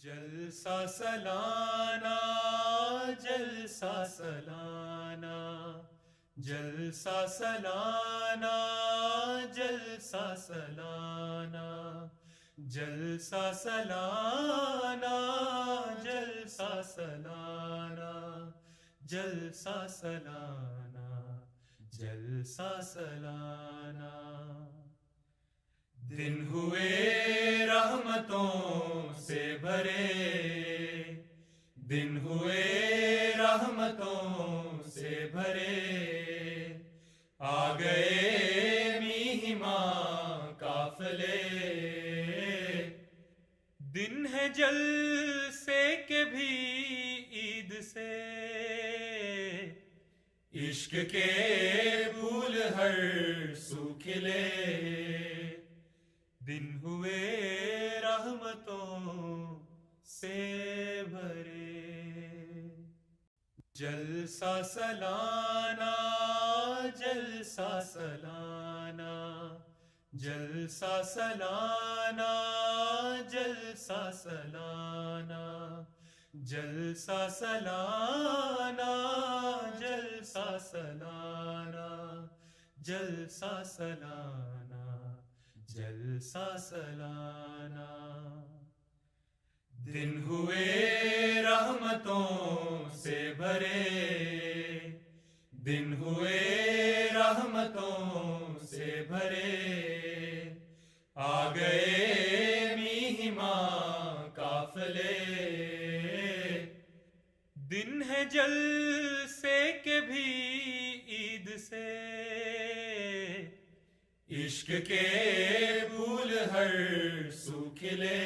جلسہ سالانہ، جلسہ سالانہ، جلسہ سالانہ، جلسہ سالانہ، جلسہ سالانہ، جلسہ سالانہ، جلسہ سالانہ، جلسہ سالانہ۔ دن ہوئے رحمتوں سے بھرے، دن ہوئے رحمتوں سے بھرے، آ گئے مہمان قافلے۔ دن ہے جلسے کے بھی عید سے، عشق کے پھول ہر سو کھلے۔ دن ہوئے رحمتوں سے بھرے، جلسہ سالانہ، جلسہ سالانہ، جلسہ سالانہ، جلسہ سالانہ، جلسہ سالانہ، جلسہ سالانہ، جلسہ سالانہ، جلسہ سالانہ۔ دن ہوئے رحمتوں سے بھرے، دن ہوئے رحمتوں سے بھرے، آ گئے مہمان قافلے۔ دن ہے جلسے کے بھی عید سے، عشق کے پھول ہر سو کھلے۔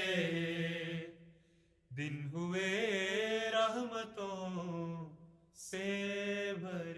دن ہوئے رحمتوں سے بھرے۔